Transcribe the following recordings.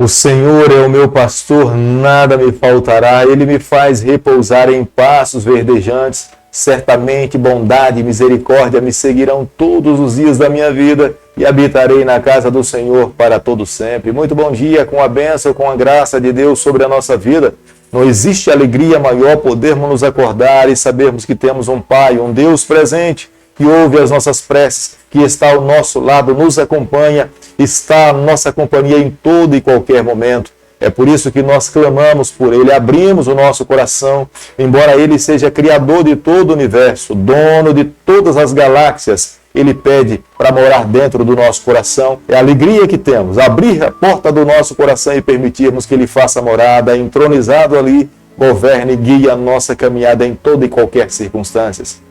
O Senhor é o meu pastor, nada me faltará. Ele me faz repousar em pastos verdejantes. Certamente bondade e misericórdia me seguirão todos os dias da minha vida e habitarei na casa do Senhor para todo sempre. Muito bom dia, com a bênção, com a graça de Deus sobre a nossa vida. Não existe alegria maior podermos nos acordar e sabermos que temos um Pai, um Deus presente, que ouve as nossas preces, que está ao nosso lado, nos acompanha, está a nossa companhia em todo e qualquer momento. É por isso que nós clamamos por Ele, abrimos o nosso coração, embora Ele seja criador de todo o universo, dono de todas as galáxias, Ele pede para morar dentro do nosso coração. É a alegria que temos, abrir a porta do nosso coração e permitirmos que Ele faça morada, entronizado ali, governe e guie a nossa caminhada em toda e qualquer circunstância.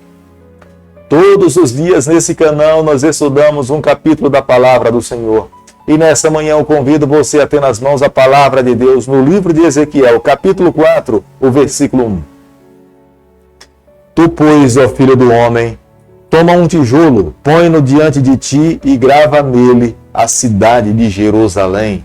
Todos os dias nesse canal nós estudamos um capítulo da Palavra do Senhor. E nessa manhã eu convido você a ter nas mãos a Palavra de Deus no livro de Ezequiel, capítulo 4, o versículo 1. Tu, pois, ó filho do homem, toma um tijolo, põe-no diante de ti e grava nele a cidade de Jerusalém.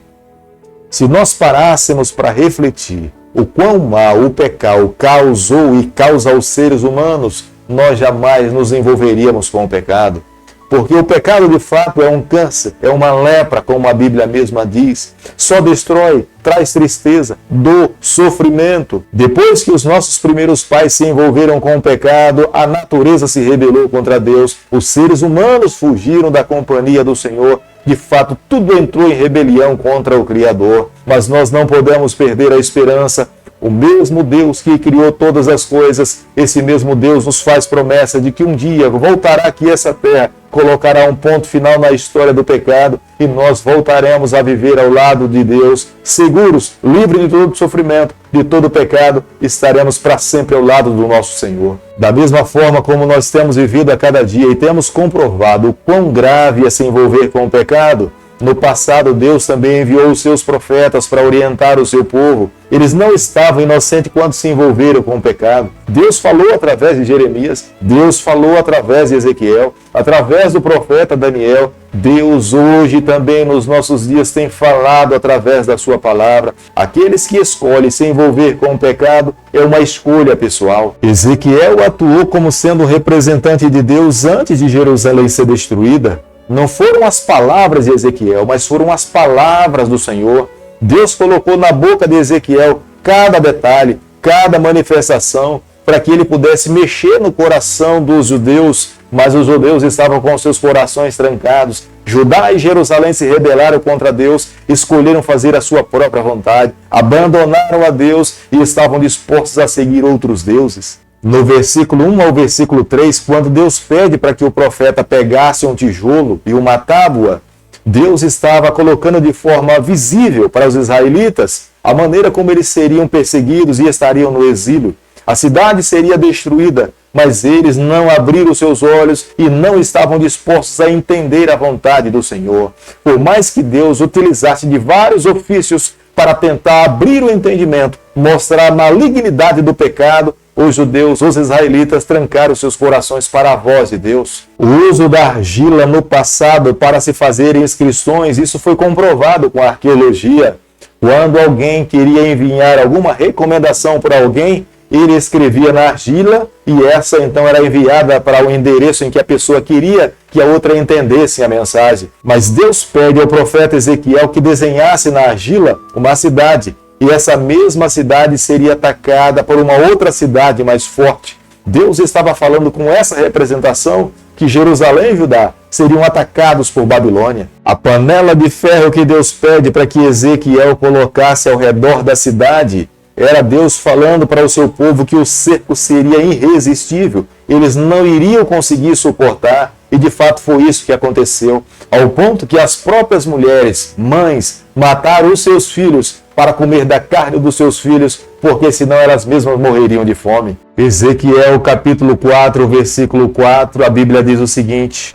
Se nós parássemos para refletir o quão mal o pecado causou e causa aos seres humanos, nós jamais nos envolveríamos com o pecado. Porque o pecado de fato é um câncer, é uma lepra, como a Bíblia mesma diz. Só destrói, traz tristeza, dor, sofrimento. Depois que os nossos primeiros pais se envolveram com o pecado, a natureza se rebelou contra Deus, os seres humanos fugiram da companhia do Senhor. De fato, tudo entrou em rebelião contra o Criador. Mas nós não podemos perder a esperança. O mesmo Deus que criou todas as coisas, esse mesmo Deus nos faz promessa de que um dia voltará aqui essa terra, colocará um ponto final na história do pecado e nós voltaremos a viver ao lado de Deus, seguros, livres de todo sofrimento, de todo pecado, estaremos para sempre ao lado do nosso Senhor. Da mesma forma como nós temos vivido a cada dia e temos comprovado o quão grave é se envolver com o pecado, no passado, Deus também enviou os seus profetas para orientar o seu povo. Eles não estavam inocentes quando se envolveram com o pecado. Deus falou através de Jeremias, Deus falou através de Ezequiel, através do profeta Daniel. Deus hoje também nos nossos dias tem falado através da sua palavra. Aqueles que escolhem se envolver com o pecado é uma escolha pessoal. Ezequiel atuou como sendo um representante de Deus antes de Jerusalém ser destruída. Não foram as palavras de Ezequiel, mas foram as palavras do Senhor. Deus colocou na boca de Ezequiel cada detalhe, cada manifestação, para que ele pudesse mexer no coração dos judeus, mas os judeus estavam com seus corações trancados. Judá e Jerusalém se rebelaram contra Deus, escolheram fazer a sua própria vontade, abandonaram a Deus e estavam dispostos a seguir outros deuses. No versículo 1 ao versículo 3, quando Deus pede para que o profeta pegasse um tijolo e uma tábua, Deus estava colocando de forma visível para os israelitas a maneira como eles seriam perseguidos e estariam no exílio. A cidade seria destruída, mas eles não abriram seus olhos e não estavam dispostos a entender a vontade do Senhor. Por mais que Deus utilizasse de vários ofícios para tentar abrir o entendimento, mostrar a malignidade do pecado, os judeus, os israelitas, trancaram seus corações para a voz de Deus. O uso da argila no passado para se fazerem inscrições, isso foi comprovado com a arqueologia. Quando alguém queria enviar alguma recomendação para alguém, ele escrevia na argila e essa então era enviada para o endereço em que a pessoa queria que a outra entendesse a mensagem. Mas Deus pede ao profeta Ezequiel que desenhasse na argila uma cidade. E essa mesma cidade seria atacada por uma outra cidade mais forte. Deus estava falando com essa representação que Jerusalém e Judá seriam atacados por Babilônia. A panela de ferro que Deus pede para que Ezequiel colocasse ao redor da cidade era Deus falando para o seu povo que o cerco seria irresistível. Eles não iriam conseguir suportar. E de fato foi isso que aconteceu, ao ponto que as próprias mulheres, mães, mataram os seus filhos para comer da carne dos seus filhos, porque senão elas mesmas morreriam de fome. Ezequiel capítulo 4, versículo 4, a Bíblia diz o seguinte: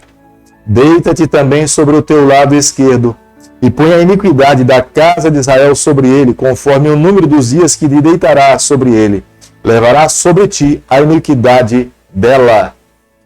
Deita-te também sobre o teu lado esquerdo, e põe a iniquidade da casa de Israel sobre ele, conforme o número dos dias que lhe deitarás sobre ele. Levarás sobre ti a iniquidade dela.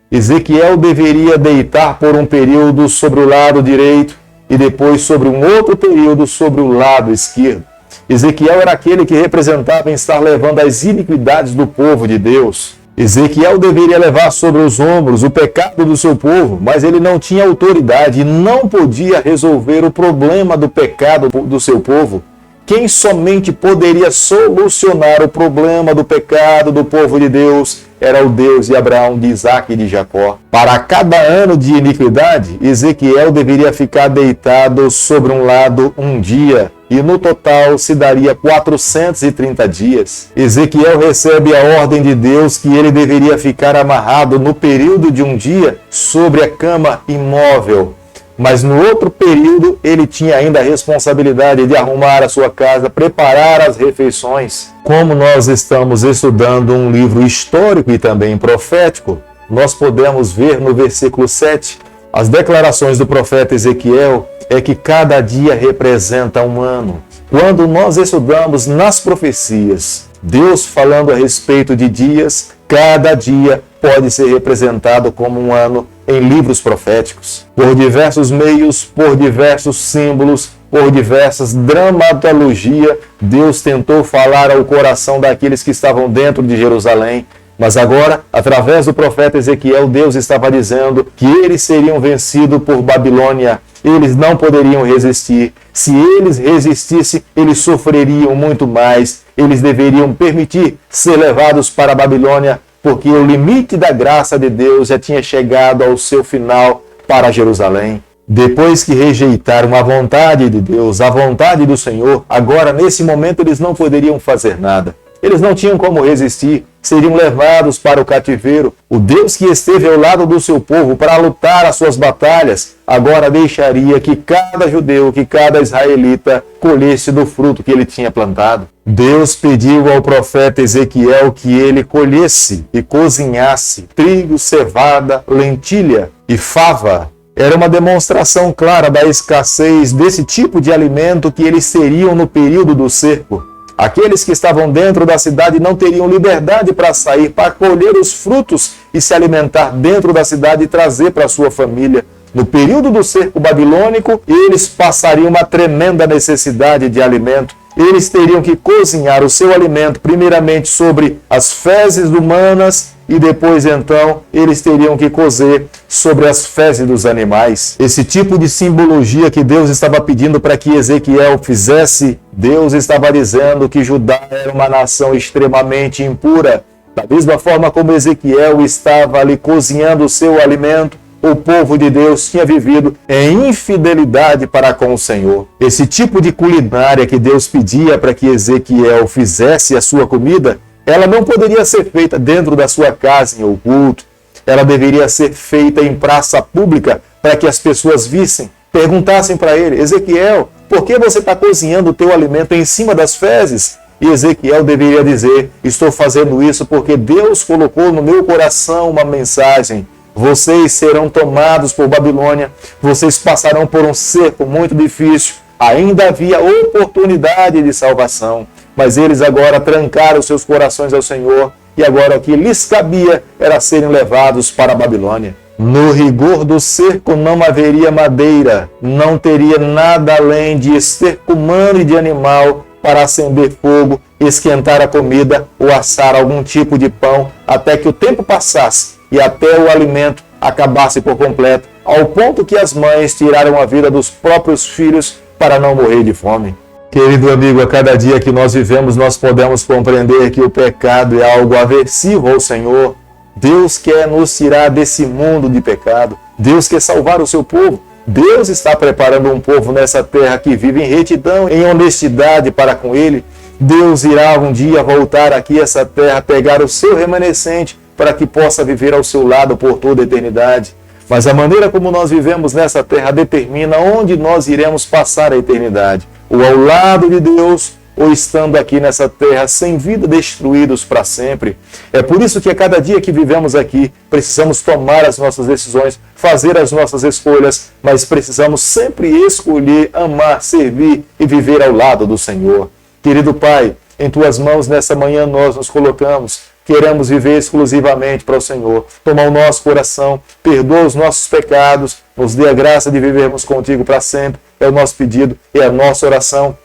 Ezequiel deveria deitar por um período sobre o lado direito e depois sobre um outro período sobre o lado esquerdo. Ezequiel era aquele que representava em estar levando as iniquidades do povo de Deus. Ezequiel deveria levar sobre os ombros o pecado do seu povo, mas ele não tinha autoridade e não podia resolver o problema do pecado do seu povo. Quem somente poderia solucionar o problema do pecado do povo de Deus era o Deus de Abraão, de Isaac e de Jacó. Para cada ano de iniquidade, Ezequiel deveria ficar deitado sobre um lado um dia, e no total se daria 430 dias. Ezequiel recebe a ordem de Deus que ele deveria ficar amarrado no período de um dia sobre a cama imóvel. Mas no outro período, ele tinha ainda a responsabilidade de arrumar a sua casa, preparar as refeições. Como nós estamos estudando um livro histórico e também profético, nós podemos ver no versículo 7, as declarações do profeta Ezequiel é que cada dia representa um ano. Quando nós estudamos nas profecias, Deus falando a respeito de dias, cada dia pode ser representado como um ano em livros proféticos. Por diversos meios, por diversos símbolos, por diversas dramatologia, Deus tentou falar ao coração daqueles que estavam dentro de Jerusalém. Mas agora, através do profeta Ezequiel, Deus estava dizendo que eles seriam vencidos por Babilônia. Eles não poderiam resistir. Se eles resistissem, eles sofreriam muito mais. Eles deveriam permitir ser levados para a Babilônia, porque o limite da graça de Deus já tinha chegado ao seu final para Jerusalém. Depois que rejeitaram a vontade de Deus, a vontade do Senhor, agora nesse momento eles não poderiam fazer nada. Eles não tinham como resistir, seriam levados para o cativeiro. O Deus que esteve ao lado do seu povo para lutar as suas batalhas, agora deixaria que cada judeu, que cada israelita colhesse do fruto que ele tinha plantado. Deus pediu ao profeta Ezequiel que ele colhesse e cozinhasse trigo, cevada, lentilha e fava. Era uma demonstração clara da escassez desse tipo de alimento que eles teriam no período do cerco. Aqueles que estavam dentro da cidade não teriam liberdade para sair, para colher os frutos e se alimentar dentro da cidade e trazer para a sua família. No período do cerco babilônico, eles passariam uma tremenda necessidade de alimento. Eles teriam que cozinhar o seu alimento primeiramente sobre as fezes humanas e depois, então, eles teriam que cozer sobre as fezes dos animais. Esse tipo de simbologia que Deus estava pedindo para que Ezequiel fizesse, Deus estava dizendo que Judá era uma nação extremamente impura. Da mesma forma como Ezequiel estava ali cozinhando o seu alimento, o povo de Deus tinha vivido em infidelidade para com o Senhor. Esse tipo de culinária que Deus pedia para que Ezequiel fizesse a sua comida, ela não poderia ser feita dentro da sua casa em oculto. Ela deveria ser feita em praça pública para que as pessoas vissem, perguntassem para ele: Ezequiel, por que você está cozinhando o teu alimento em cima das fezes? E Ezequiel deveria dizer: estou fazendo isso porque Deus colocou no meu coração uma mensagem. Vocês serão tomados por Babilônia, vocês passarão por um cerco muito difícil. Ainda havia oportunidade de salvação, mas eles agora trancaram seus corações ao Senhor, e agora o que lhes cabia era serem levados para a Babilônia. No rigor do cerco não haveria madeira, não teria nada além de esterco humano e de animal para acender fogo, esquentar a comida ou assar algum tipo de pão, até que o tempo passasse e até o alimento acabasse por completo, ao ponto que as mães tiraram a vida dos próprios filhos para não morrer de fome. Querido amigo, a cada dia que nós vivemos, nós podemos compreender que o pecado é algo aversivo ao Senhor. Deus quer nos tirar desse mundo de pecado. Deus quer salvar o seu povo. Deus está preparando um povo nessa terra que vive em retidão, em honestidade para com Ele. Deus irá um dia voltar aqui a essa terra, pegar o seu remanescente para que possa viver ao seu lado por toda a eternidade. Mas a maneira como nós vivemos nessa terra determina onde nós iremos passar a eternidade. Ou ao lado de Deus, ou estando aqui nessa terra sem vida, destruídos para sempre. É por isso que a cada dia que vivemos aqui, precisamos tomar as nossas decisões, fazer as nossas escolhas, mas precisamos sempre escolher, amar, servir e viver ao lado do Senhor. Querido Pai, em Tuas mãos nessa manhã nós nos colocamos. queremos viver exclusivamente para o Senhor. Toma o nosso coração, perdoa os nossos pecados, nos dê a graça de vivermos contigo para sempre. É o nosso pedido, é a nossa oração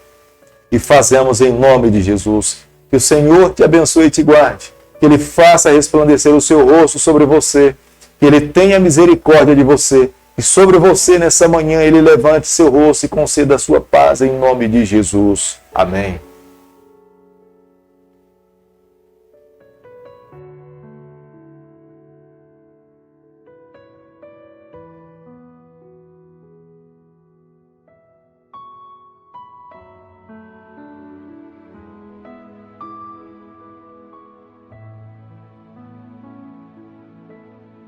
e fazemos em nome de Jesus. Que o Senhor te abençoe e te guarde, que Ele faça resplandecer o seu rosto sobre você, que Ele tenha misericórdia de você e sobre você nessa manhã Ele levante seu rosto e conceda a sua paz em nome de Jesus. Amém.